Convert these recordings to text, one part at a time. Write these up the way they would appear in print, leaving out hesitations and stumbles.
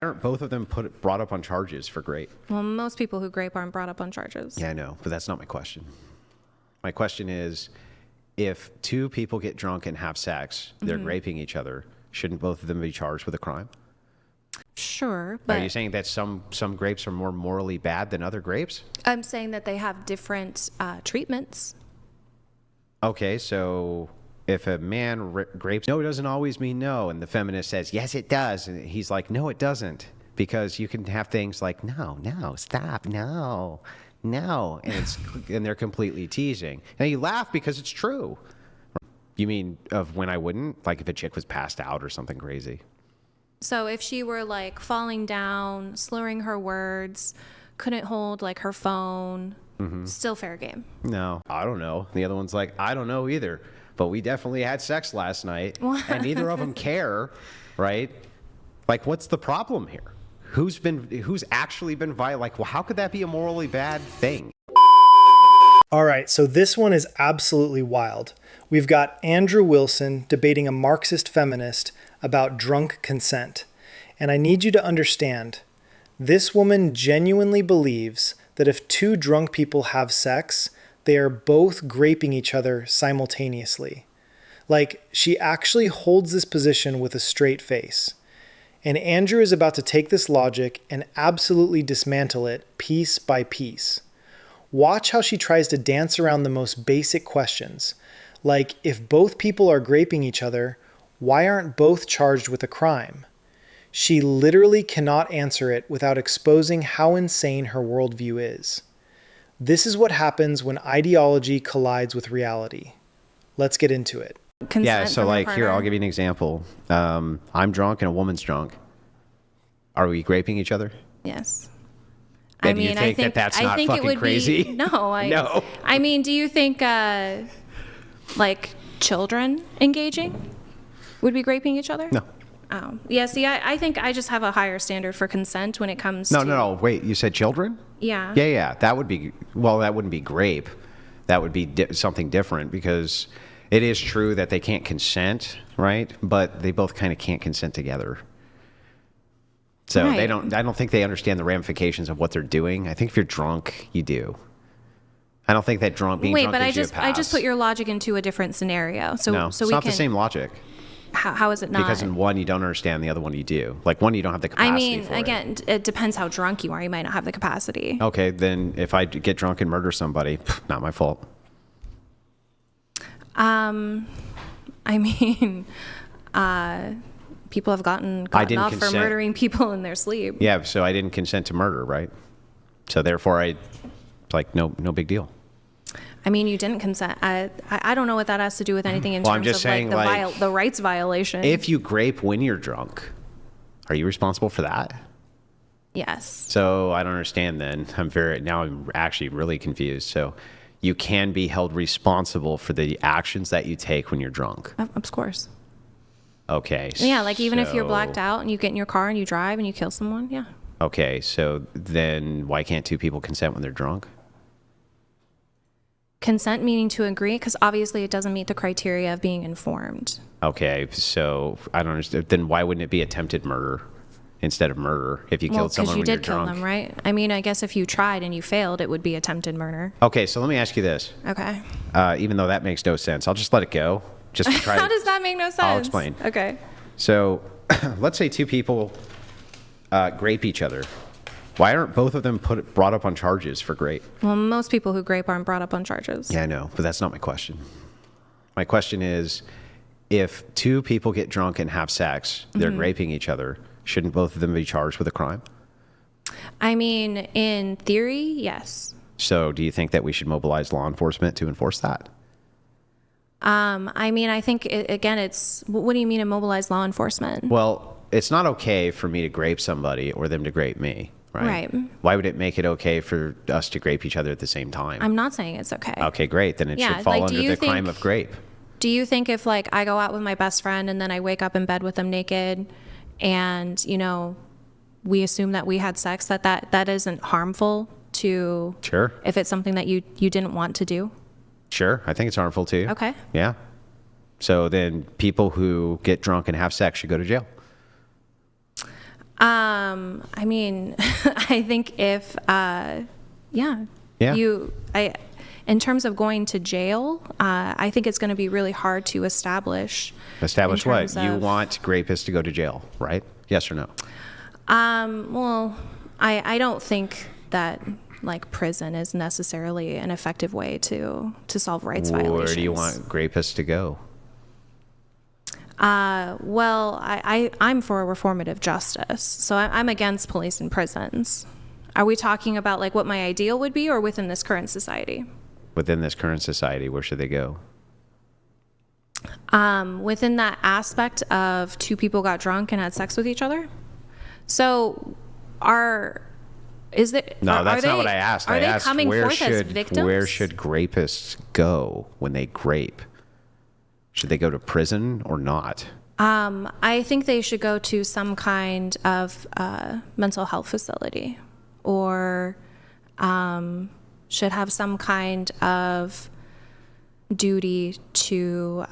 Aren't both of them brought up on charges for grape? Well, most people who grape aren't brought up on charges. Yeah, I know, but that's not my question. My question is, if two people get drunk and have sex, they're graping each other, shouldn't both of them be charged with a crime? Sure, but Are you saying that some grapes are more morally bad than other grapes? I'm saying that they have different treatments. Okay, so if a man grapes, no, it doesn't always mean no. And the feminist says, yes, it does. And he's like, no, it doesn't. Because you can have things like, no, stop, no. And they're completely teasing. Now you laugh because it's true. You mean of when I wouldn't? Like if a chick was passed out or something crazy? So if she were like falling down, slurring her words, couldn't hold like her phone, still fair game. No, I don't know. The other one's like, I don't know either. But we definitely had sex last night. And neither of them care, right? Like, what's the problem here? Who's actually been violent? Like, well, how could that be a morally bad thing? All right, so this one is absolutely wild. We've got Andrew Wilson debating a Marxist feminist about drunk consent. And I need you to understand, this woman genuinely believes that if two drunk people have sex, they are both graping each other simultaneously. Like, she actually holds this position with a straight face. And Andrew is about to take this logic and absolutely dismantle it piece by piece. Watch how she tries to dance around the most basic questions, like if both people are graping each other, why aren't both charged with a crime? She literally cannot answer it without exposing how insane her worldview is. This is what happens when ideology collides with reality. Let's get into it. Yeah, so like here, I'll give you an example. I'm drunk and a woman's drunk. Are we graping each other? Yes. I mean, I think that's not fucking crazy? No. No. I mean, do you think like children engaging would be graping each other? No. Oh, yeah. See, I think I just have a higher standard for consent when it comes to... No. Wait, you said children? Yeah. Yeah. That would be, well, that wouldn't be grape. That would be something different because it is true that they can't consent, right? But they both kind of can't consent together. So right. I don't think they understand the ramifications of what they're doing. I think if you're drunk, you do. I don't think that being drunk gives you a pass. I just put your logic into a different scenario. No, it's not the same logic. How is it not? Because in one you don't understand, the other one you do. Like one you don't have the capacity for. Again, it depends how drunk you are. You might not have the capacity. Okay, then if I get drunk and murder somebody, not my fault. People have gotten off for murdering people in their sleep. Yeah, so I didn't consent to murder, right? So therefore, it's like no big deal. I mean, you didn't consent. I don't know what that has to do with anything in terms of saying, the rights violation. If you grape when you're drunk, are you responsible for that? Yes. So I don't understand then. I'm actually really confused. So you can be held responsible for the actions that you take when you're drunk. Of course. Okay. Yeah, like even if you're blacked out and you get in your car and you drive and you kill someone, yeah. Okay, so then why can't two people consent when they're drunk? Consent meaning to agree, because obviously it doesn't meet the criteria of being informed. Okay, so I don't understand. Then why wouldn't it be attempted murder instead of murder if you killed someone when you're drunk? Because you did kill them, right? I mean, I guess if you tried and you failed, it would be attempted murder. Okay, so let me ask you this. Okay. Even though that makes no sense, I'll just let it go. Just to try. How does that make no sense? I'll explain. Okay. So let's say two people grape each other. Why aren't both of them brought up on charges for grape? Well, most people who grape aren't brought up on charges. Yeah, I know, but that's not my question. My question is, if two people get drunk and have sex, they're graping each other, shouldn't both of them be charged with a crime? I mean, in theory, yes. So do you think that we should mobilize law enforcement to enforce that? I mean, I think, it's, what do you mean immobilize law enforcement? Well, it's not okay for me to grape somebody or them to grape me. Right. Why would it make it okay for us to grape each other at the same time? I'm not saying it's okay. Okay, great. Then it should fall under the crime of grape. Do you think if like I go out with my best friend and then I wake up in bed with them naked and, we assume that we had sex, that isn't harmful to... Sure. If it's something that you didn't want to do? Sure. I think it's harmful too. Okay. Yeah. So then people who get drunk and have sex should go to jail. I mean, I think if, yeah. In terms of going to jail, I think it's going to be really hard to establish. Establish what? You want rapists to go to jail, right? Yes or no? Well, I don't think that like prison is necessarily an effective way to solve rights violations. Where do you want rapists to go? Well, I'm for reformative justice, so I'm against police and prisons. Are we talking about like what my ideal would be, or within this current society? Within this current society, where should they go? Within that aspect of two people got drunk and had sex with each other. So, No, that's not what I asked. I asked where should rapists go when they grape? Should they go to prison or not? I think they should go to some kind of mental health facility, or should have some kind of duty to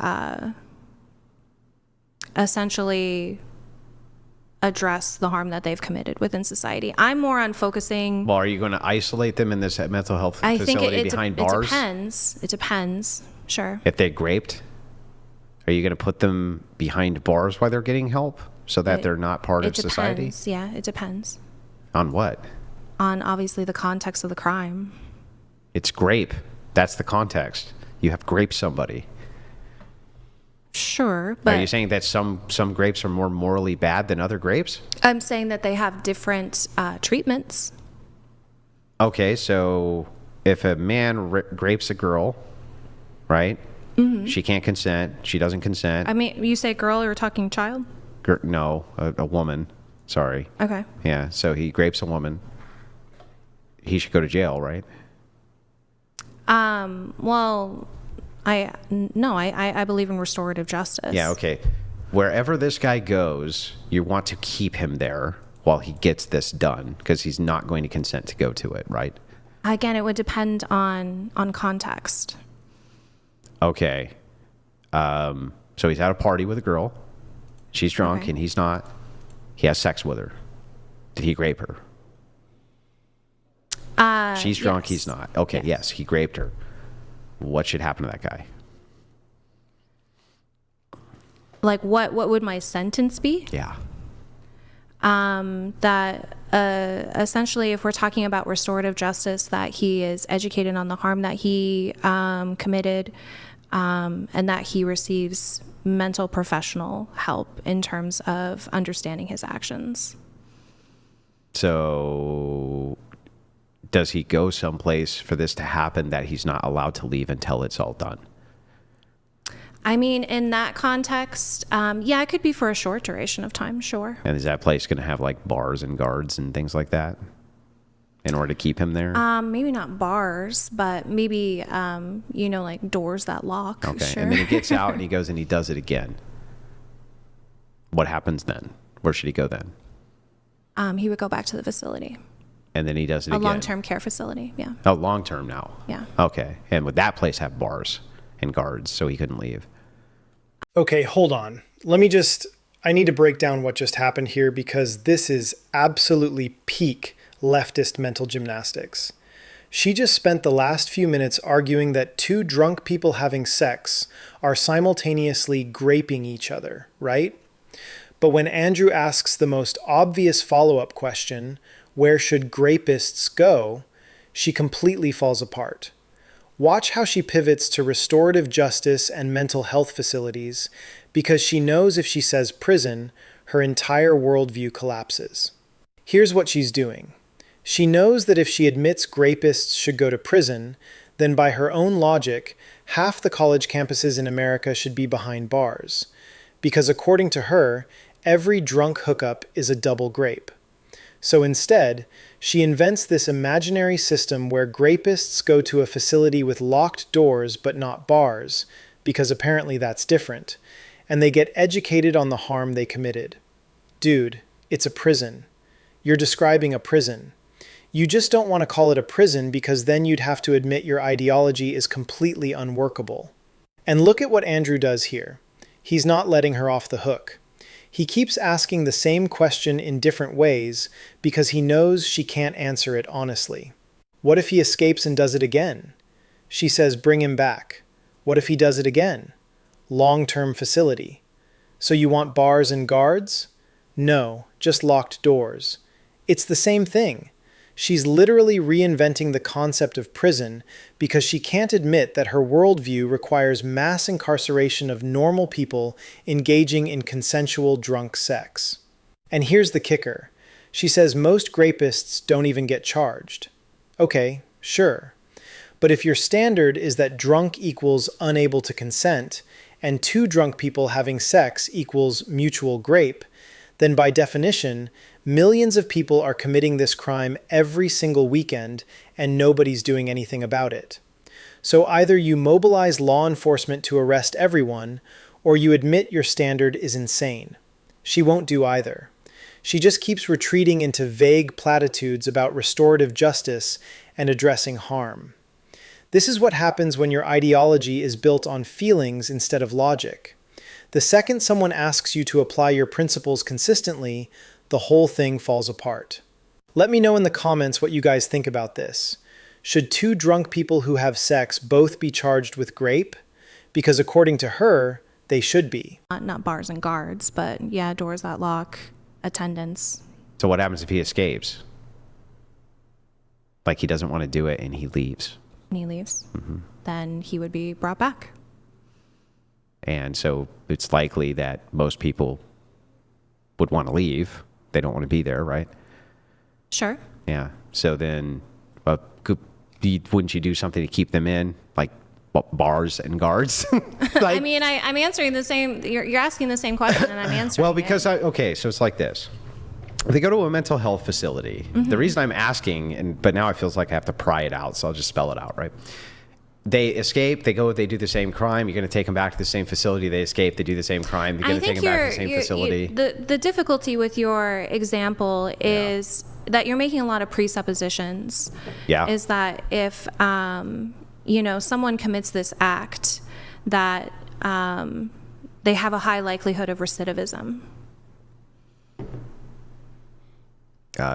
essentially address the harm that they've committed within society. I'm more on focusing. Well, are you going to isolate them in this mental health facility behind bars? It depends. Sure. If they graped, are you going to put them behind bars while they're getting help so that they're not part of society? Yeah, it depends. On what? On obviously the context of the crime. It's grape. That's the context. You have graped somebody. Sure, but are you saying that some grapes are more morally bad than other grapes? I'm saying that they have different treatments. Okay, so if a man grapes a girl, right? Mm-hmm. She can't consent. She doesn't consent. I mean, you say girl, you're talking child? No, a woman. Sorry. Okay. Yeah, so he grapes a woman. He should go to jail, right? Well, I believe in restorative justice. Yeah, okay. Wherever this guy goes, you want to keep him there while he gets this done, because he's not going to consent to go to it, right? Again, it would depend on context. Okay. So he's at a party with a girl. She's drunk and he's not. He has sex with her. Did he grape her? She's drunk, yes. He's not. Okay, yes, he graped her. What should happen to that guy? Like what would my sentence be? Yeah. That essentially, if we're talking about restorative justice, that he is educated on the harm that he committed, and that he receives mental professional help in terms of understanding his actions. So does he go someplace for this to happen that he's not allowed to leave until it's all done? I mean, in that context, yeah, it could be for a short duration of time, sure. And is that place going to have like bars and guards and things like that in order to keep him there? Maybe not bars, but maybe, like doors that lock. Okay, sure. And then he gets out and he goes and he does it again. What happens then? Where should he go then? He would go back to the facility. And then he does it again? A long-term care facility, yeah. Oh, long-term now? Yeah. Okay, and would that place have bars and guards so he couldn't leave? Okay, hold on. I need to break down what just happened here, because this is absolutely peak leftist mental gymnastics. She just spent the last few minutes arguing that two drunk people having sex are simultaneously graping each other, right? But when Andrew asks the most obvious follow-up question, where should grapists go, she completely falls apart. Watch how she pivots to restorative justice and mental health facilities, because she knows if she says prison, her entire worldview collapses. Here's what she's doing. She knows that if she admits grapists should go to prison, then by her own logic, half the college campuses in America should be behind bars. Because according to her, every drunk hookup is a double grape. So instead, she invents this imaginary system where grapists go to a facility with locked doors but not bars, because apparently that's different, and they get educated on the harm they committed. Dude, it's a prison. You're describing a prison. You just don't want to call it a prison because then you'd have to admit your ideology is completely unworkable. And look at what Andrew does here. He's not letting her off the hook. He keeps asking the same question in different ways because he knows she can't answer it honestly. What if he escapes and does it again? She says, bring him back. What if he does it again? Long-term facility. So you want bars and guards? No, just locked doors. It's the same thing. She's literally reinventing the concept of prison because she can't admit that her worldview requires mass incarceration of normal people engaging in consensual drunk sex. And here's the kicker. She says most grapists don't even get charged. Okay, sure. But if your standard is that drunk equals unable to consent, and two drunk people having sex equals mutual grape, then by definition, millions of people are committing this crime every single weekend and nobody's doing anything about it. So either you mobilize law enforcement to arrest everyone, or you admit your standard is insane. She won't do either. She just keeps retreating into vague platitudes about restorative justice and addressing harm. This is what happens when your ideology is built on feelings instead of logic. The second someone asks you to apply your principles consistently, the whole thing falls apart. Let me know in the comments what you guys think about this. Should two drunk people who have sex both be charged with grape? Because according to her, they should be. Not bars and guards, but yeah, doors that lock, attendants. So what happens if he escapes? Like he doesn't want to do it and he leaves. And he leaves, then he would be brought back. And so it's likely that most people would want to leave. They don't want to be there, right? Sure. Yeah. So then wouldn't you do something to keep them in, like bars and guards? I mean, I'm answering the same, you're asking the same question and I'm answering well, because it. So it's like this. They go to a mental health facility. The reason I'm asking, but now it feels like I have to pry it out, so I'll just spell it out, right? They escape, they do the same crime, you're going to take them back to the same facility, they escape, they do the same crime, you're going to take them back to the same facility. The difficulty with your example is that you're making a lot of presuppositions. Yeah. Is that if, someone commits this act, that they have a high likelihood of recidivism.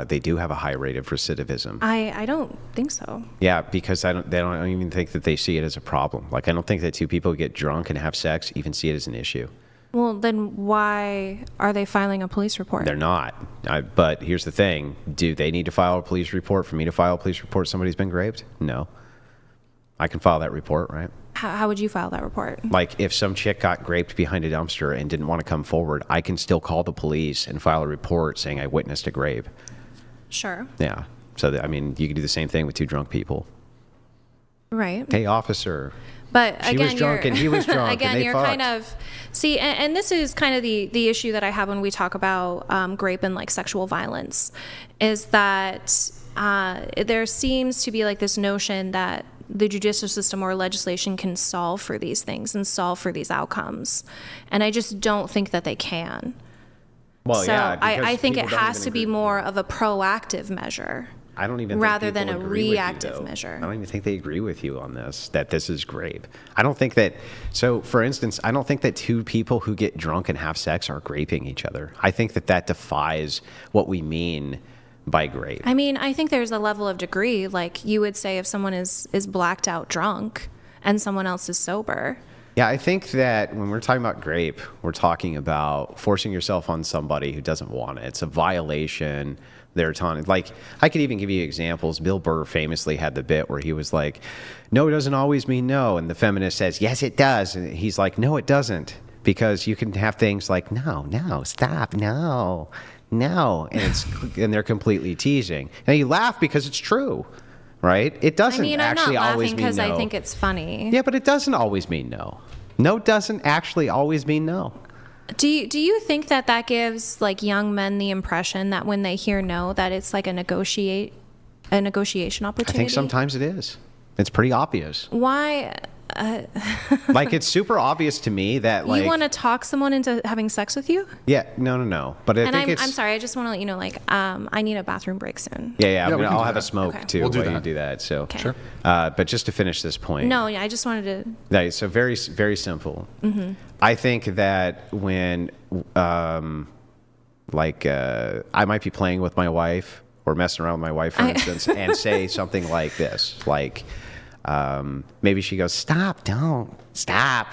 They do have a high rate of recidivism. I don't think so. Yeah, because they don't even think that they see it as a problem. Like, I don't think that two people who get drunk and have sex even see it as an issue. Well, then why are they filing a police report? They're not. But here's the thing. Do they need to file a police report for me to file a police report somebody's been raped? No. I can file that report, right? How would you file that report? Like, if some chick got raped behind a dumpster and didn't want to come forward, I can still call the police and file a report saying I witnessed a grape. Sure. Yeah. So, you can do the same thing with two drunk people. Right. Hey, officer. But again, she was drunk and he was drunk again, and they you're fucked. kind of, see, and this is kind of the issue that I have when we talk about grape and like sexual violence, is that there seems to be like this notion that the judicial system or legislation can solve for these things and solve for these outcomes. And I just don't think that they can. Well, so yeah, I think it people don't has even to be agree. more of a proactive measure. I don't even rather think than people a agree with you, reactive though. measure. I don't even think they agree with you on this, that this is grape. I don't think that, so for instance, I don't think that two people who get drunk and have sex are graping each other. I think that defies what we mean by grape. I mean, I think there's a level of degree, like you would say if someone is blacked out drunk and someone else is sober. Yeah, I think that when we're talking about grape, we're talking about forcing yourself on somebody who doesn't want it. It's a violation. They're telling, like, I could even give you examples. Bill Burr famously had the bit where he was like, no doesn't always mean no. And the feminist says, yes, it does. And he's like, no, it doesn't. Because you can have things like, no, stop, no. And they're completely teasing. And you laugh because it's true. Right? It doesn't actually always mean no. I'm not laughing because I think it's funny. Yeah, but it doesn't always mean no. No doesn't actually always mean no. Do you think that gives like young men the impression that when they hear no, that it's like a negotiation opportunity? I think sometimes it is. It's pretty obvious. Why? Like, it's super obvious to me that, like, you want to talk someone into having sex with you? yeah, no. But I think I'm sorry. I just want to let you know, like, I need a bathroom break soon. Yeah, we can I'll do have that. a smoke Okay. too We'll do while you that. do that. So, Okay. Sure. But just to finish this point. No, yeah, I just wanted to. Right, so very, very simple. I think that when, I might be playing with my wife or messing around with my wife, for instance, and say something like this, like, maybe she goes, "Stop! Don't stop!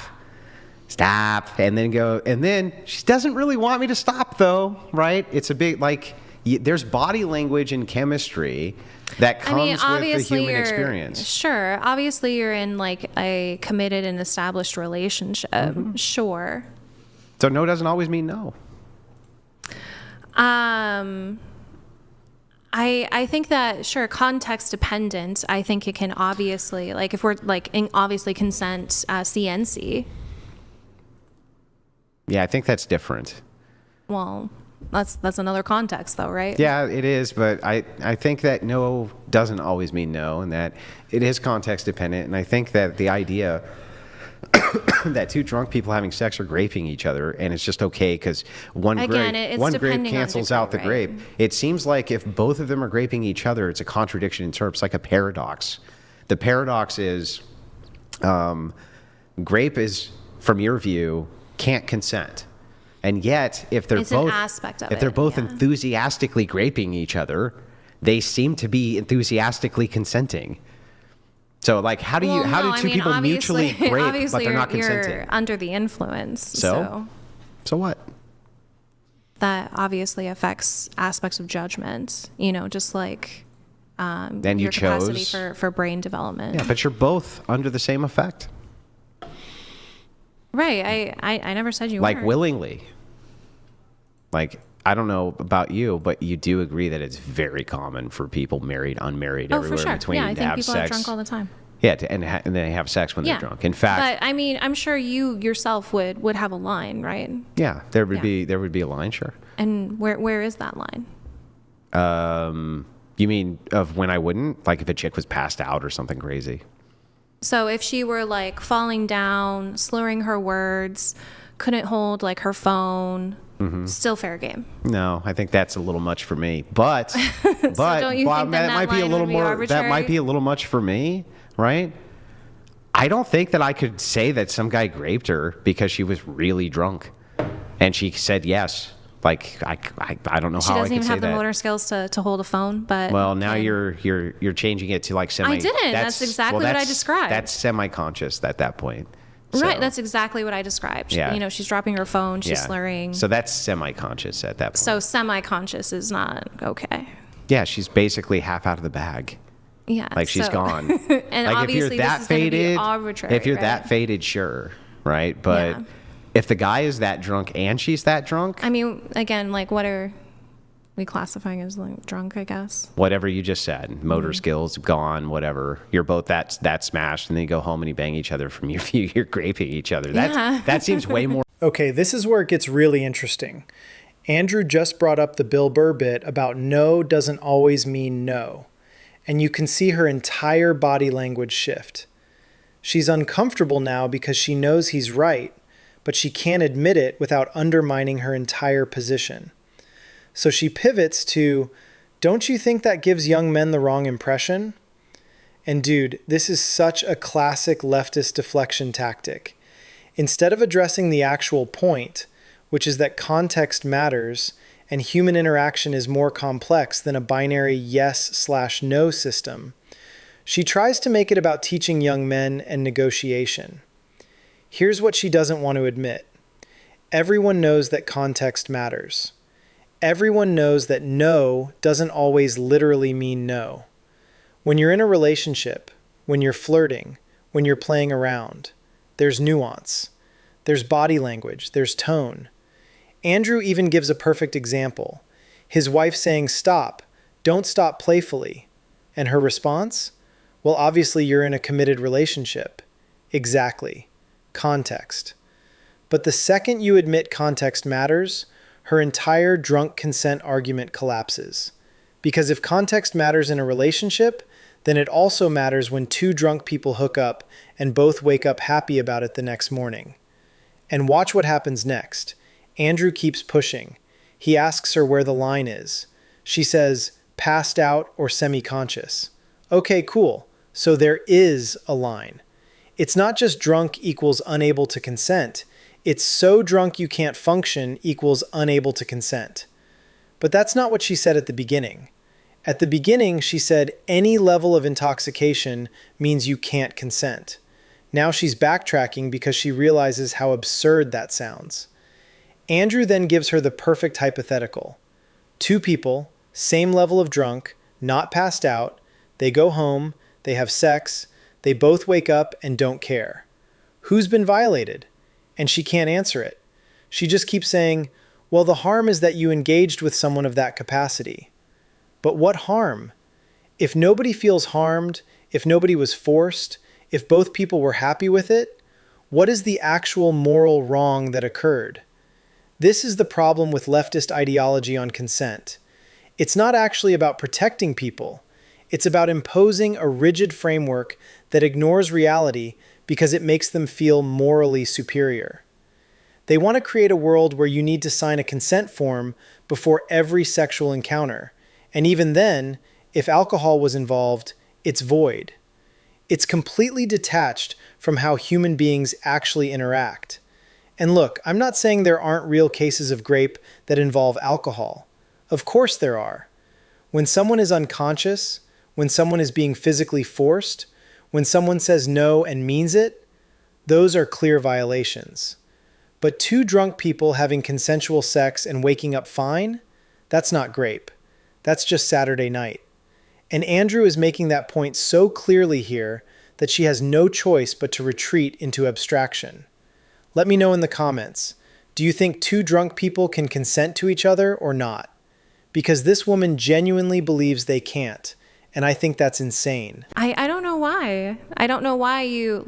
Stop!" And then she doesn't really want me to stop, though, right? It's a big there's body language and chemistry that comes with the human experience. Sure. Obviously, you're in like a committed and established relationship. Sure. So no doesn't always mean no. I think that, sure, context dependent. I think it can obviously, like, if we're like obviously consent, CNC. Yeah, I think that's different. Well, that's another context, though, right? Yeah, it is, but I think that no doesn't always mean no, and that it is context dependent. And I think that the idea that two drunk people having sex are graping each other, and it's just okay because one grape cancels out the grape. It seems like if both of them are graping each other, it's a contradiction in terms, like a paradox. The paradox is, grape is, from your view, can't consent. And yet, if they're It's both an aspect of if they're it, both yeah. enthusiastically graping each other, they seem to be enthusiastically consenting. So, like, how do two people mutually grape but they're not consenting? You're under the influence. So what? That obviously affects aspects of judgment. You know, just like Then you your capacity chose for brain development. Yeah, but you're both under the same effect. Right. I never said you Like weren't. willingly. Like, I don't know about you, but you do agree that it's very common for people, married, unmarried, Oh, everywhere for sure. in between, Yeah, I to think have people sex. are drunk all the time. Yeah, and then they have sex when Yeah. they're drunk. In fact, But I mean, I'm sure you yourself would have a line, right? yeah, there would be a line, sure. And where is that line? You mean of when I wouldn't? Like if a chick was passed out or something crazy? So if she were like falling down, slurring her words, couldn't hold like her phone, still fair game. No, I think that's a little much for me. But don't you think that that might be a line little would be more. That arbitrary? might be a little much for me, right? I don't think that I could say that some guy graped her because she was really drunk, and she said yes. Like I don't know She how I doesn't could even say have the that. motor skills to hold a phone. But Well, now you're changing it to like semi. I didn't. That's exactly what I described. That's semi-conscious at that point. right, So, that's exactly what I described. Yeah. You know, she's dropping her phone, she's yeah. slurring. So that's semi-conscious at that point. So semi-conscious is not okay. yeah, she's basically half out of the bag. Yeah, Like she's so- gone. And Like obviously this is going to be arbitrary. if you're right? that faded, sure, right? But Yeah. if the guy is that drunk and she's that drunk, I mean, again, like, what are we classifying as like drunk? I guess. whatever you just said, motor skills gone, whatever. You're both that smashed, and then you go home and you bang each other from your view. You're graping each other. Yeah. That seems way more. Okay, this is where it gets really interesting. Andrew just brought up the Bill Burr bit about no doesn't always mean no. And you can see her entire body language shift. She's uncomfortable now because she knows he's right, but she can't admit it without undermining her entire position. So she pivots to, don't you think that gives young men the wrong impression? And dude, this is such a classic leftist deflection tactic. Instead of addressing the actual point, which is that context matters and human interaction is more complex than a binary yes/no system, she tries to make it about teaching young men and negotiation. Here's what she doesn't want to admit. Everyone knows that context matters. Everyone knows that no doesn't always literally mean no. When you're in a relationship, when you're flirting, when you're playing around, there's nuance. There's body language. There's tone. Andrew even gives a perfect example. His wife saying, "Stop. Don't stop playfully." And her response? Well, obviously you're in a committed relationship. Exactly. Context. But the second you admit context matters, her entire drunk consent argument collapses. Because if context matters in a relationship, then it also matters when two drunk people hook up and both wake up happy about it the next morning. And watch what happens next. Andrew keeps pushing. He asks her where the line is. She says, passed out or semi-conscious. Okay, cool. So there is a line. It's not just drunk equals unable to consent. It's so drunk you can't function equals unable to consent. But that's not what she said at the beginning. At the beginning, she said any level of intoxication means you can't consent. Now she's backtracking because she realizes how absurd that sounds. Andrew then gives her the perfect hypothetical. Two people, same level of drunk, not passed out, they go home, they have sex, they both wake up and don't care. Who's been violated? And she can't answer it. She just keeps saying, well, the harm is that you engaged with someone of that capacity. But what harm? If nobody feels harmed, if nobody was forced, if both people were happy with it, what is the actual moral wrong that occurred? This is the problem with leftist ideology on consent. It's not actually about protecting people. It's about imposing a rigid framework that ignores reality because it makes them feel morally superior. They want to create a world where you need to sign a consent form before every sexual encounter. And even then, if alcohol was involved, it's void. It's completely detached from how human beings actually interact. And look, I'm not saying there aren't real cases of grape that involve alcohol. Of course there are. When someone is unconscious, when someone is being physically forced, when someone says no and means it, those are clear violations. But two drunk people having consensual sex and waking up fine, that's not grape. That's just Saturday night. And Andrew is making that point so clearly here that she has no choice but to retreat into abstraction. Let me know in the comments. Do you think two drunk people can consent to each other or not? Because this woman genuinely believes they can't. And I think that's insane. I don't know why. I don't know why you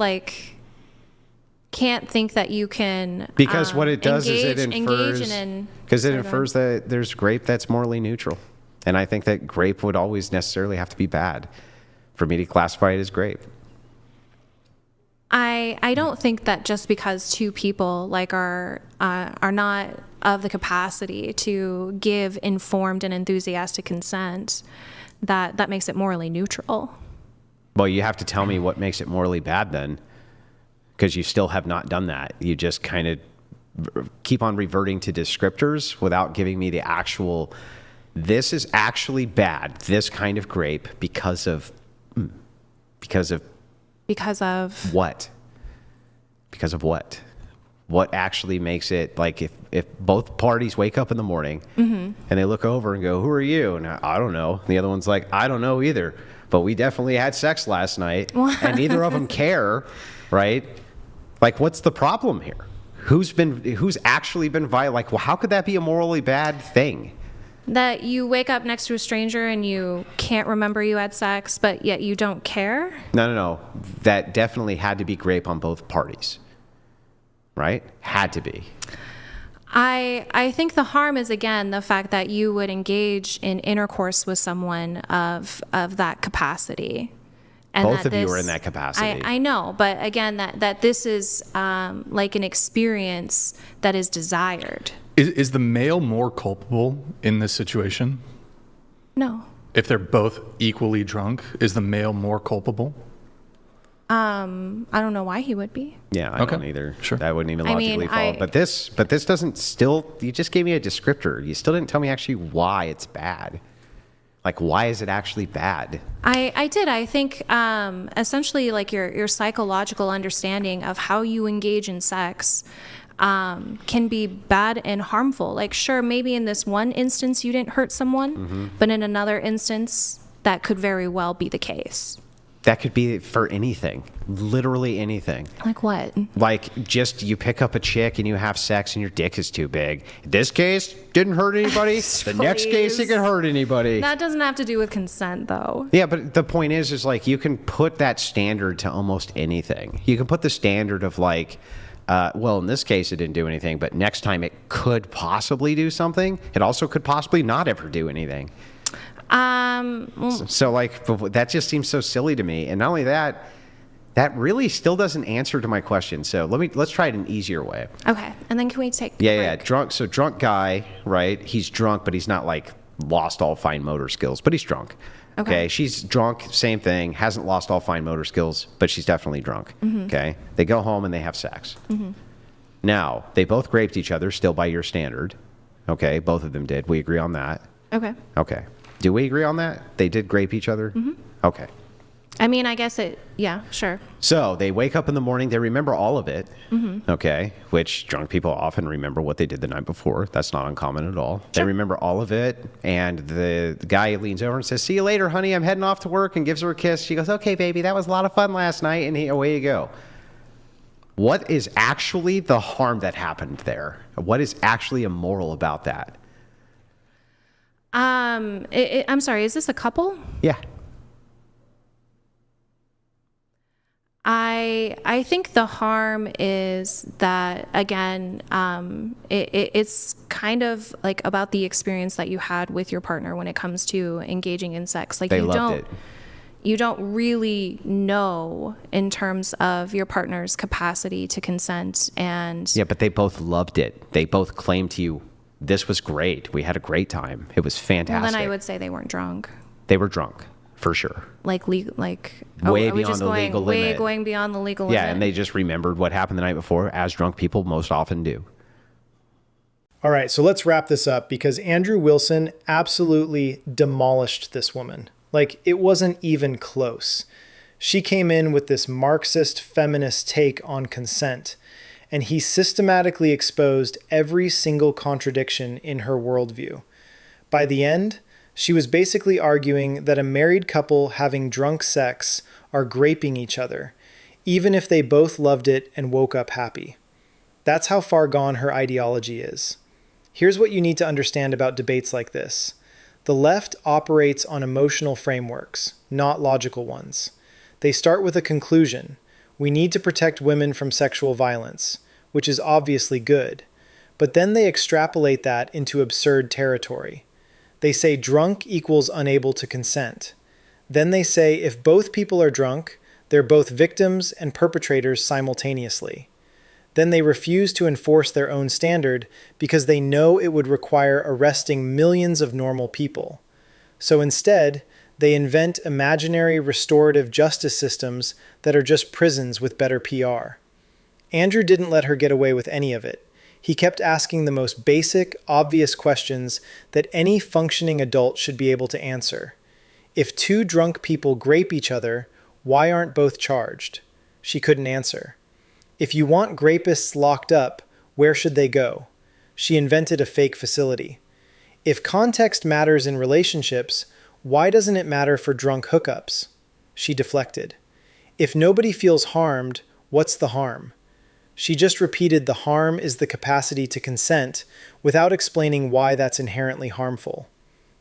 can't think that you can. Because what it does is it infers, because it Sorry, infers that there's grape that's morally neutral. And I think that grape would always necessarily have to be bad for me to classify it as grape. I don't think that just because two people are not of the capacity to give informed and enthusiastic consent that makes it morally neutral. Well, you have to tell me what makes it morally bad then, because you still have not done that. You just kind of keep on reverting to descriptors without giving me the actual, this is actually bad, this kind of grape because of what? Because of what? What actually makes it, like, if both parties wake up in the morning and they look over and go, who are you? And I don't know. And the other one's like, I don't know either, but we definitely had sex last night. And neither of them care, right? Like, what's the problem here? Who's actually been violated? Like, well, how could that be a morally bad thing? That you wake up next to a stranger and you can't remember you had sex, but yet you don't care? No. That definitely had to be grape on both parties, right? Had to be. I think the harm is, again, the fact that you would engage in intercourse with someone of that capacity. And both of you are in that capacity. I know, but again, that this is like an experience that is desired. Is the male more culpable in this situation? No. If they're both equally drunk, is the male more culpable? I don't know why he would be. Yeah, I don't either. Sure. That wouldn't even logically follow. But this doesn't still, you just gave me a descriptor. You still didn't tell me actually why it's bad. Like, why is it actually bad? I did. I think essentially like your psychological understanding of how you engage in sex can be bad and harmful. Like, sure, maybe in this one instance you didn't hurt someone, but in another instance that could very well be the case. That could be for anything, literally anything. Like what? Like, just you pick up a chick and you have sex and your dick is too big. In this case, didn't hurt anybody. The next case, it could hurt anybody. That doesn't have to do with consent, though. Yeah, but the point is like, you can put that standard to almost anything. You can put the standard of like, well, in this case, it didn't do anything, but next time it could possibly do something. It also could possibly not ever do anything. So like that just seems so silly to me. And not only that, that really still doesn't answer to my question. So let's try it an easier way. Okay, and then can we take a Yeah. break? Drunk. So drunk guy, right? He's drunk, but he's not like lost all fine motor skills, but he's drunk. Okay. She's drunk, same thing, hasn't lost all fine motor skills, but she's definitely drunk. Okay. They go home and they have sex. Now, they both graped each other, still by your standard. Okay. Both of them did. We agree on that. Okay. Okay. Do we agree on that? They did grape each other? Okay. I mean, I guess yeah, sure. So they wake up in the morning, they remember all of it, okay, which drunk people often remember what they did the night before. That's not uncommon at all. They remember all of it, and the guy leans over and says, "See you later, honey, I'm heading off to work," and gives her a kiss. She goes, "Okay, baby, that was a lot of fun last night," and away you go. What is actually the harm that happened there? What is actually immoral about that? I'm sorry, is this a couple? Yeah. I think the harm is that, again, it's kind of like about the experience that you had with your partner when it comes to engaging in sex. Like They loved it. You don't really know in terms of your partner's capacity to consent. And Yeah, but they both loved it. They both claimed to you, this was great. We had a great time. It was fantastic. well, then I would say they weren't drunk. They were drunk, for sure. Like Way are we beyond just the going legal way limit. going beyond the legal limit? Yeah, and they just remembered what happened the night before, as drunk people most often do. All right, so let's wrap this up because Andrew Wilson absolutely demolished this woman. Like, it wasn't even close. She came in with this Marxist feminist take on consent, and he systematically exposed every single contradiction in her worldview. By the end, she was basically arguing that a married couple having drunk sex are graping each other, even if they both loved it and woke up happy. That's how far gone her ideology is. Here's what you need to understand about debates like this. The left operates on emotional frameworks, not logical ones. They start with a conclusion. We need to protect women from sexual violence, which is obviously good. But then they extrapolate that into absurd territory. They say drunk equals unable to consent. Then they say if both people are drunk, they're both victims and perpetrators simultaneously. Then they refuse to enforce their own standard because they know it would require arresting millions of normal people. So instead, they invent imaginary restorative justice systems that are just prisons with better PR. Andrew didn't let her get away with any of it. He kept asking the most basic, obvious questions that any functioning adult should be able to answer. If two drunk people grape each other, why aren't both charged? She couldn't answer. If you want grapists locked up, where should they go? She invented a fake facility. If context matters in relationships, why doesn't it matter for drunk hookups? She deflected. If nobody feels harmed, what's the harm? She just repeated the harm is the capacity to consent without explaining why that's inherently harmful.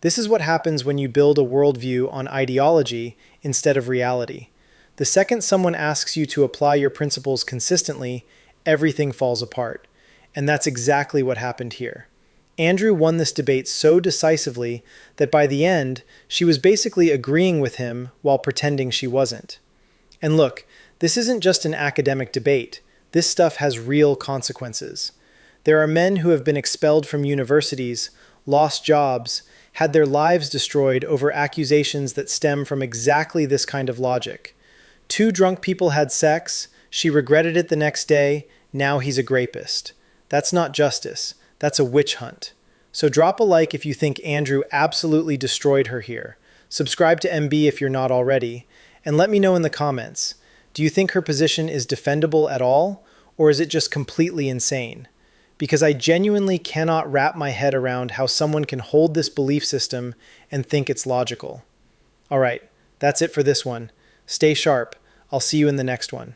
This is what happens when you build a worldview on ideology instead of reality. The second someone asks you to apply your principles consistently, everything falls apart. And that's exactly what happened here. Andrew won this debate so decisively that by the end, she was basically agreeing with him while pretending she wasn't. And look, this isn't just an academic debate. This stuff has real consequences. There are men who have been expelled from universities, lost jobs, had their lives destroyed over accusations that stem from exactly this kind of logic. Two drunk people had sex, she regretted it the next day, now he's a grapist. That's not justice, that's a witch hunt. So drop a like if you think Andrew absolutely destroyed her here. Subscribe to MB if you're not already, and let me know in the comments. Do you think her position is defendable at all, or is it just completely insane? Because I genuinely cannot wrap my head around how someone can hold this belief system and think it's logical. All right, that's it for this one. Stay sharp. I'll see you in the next one.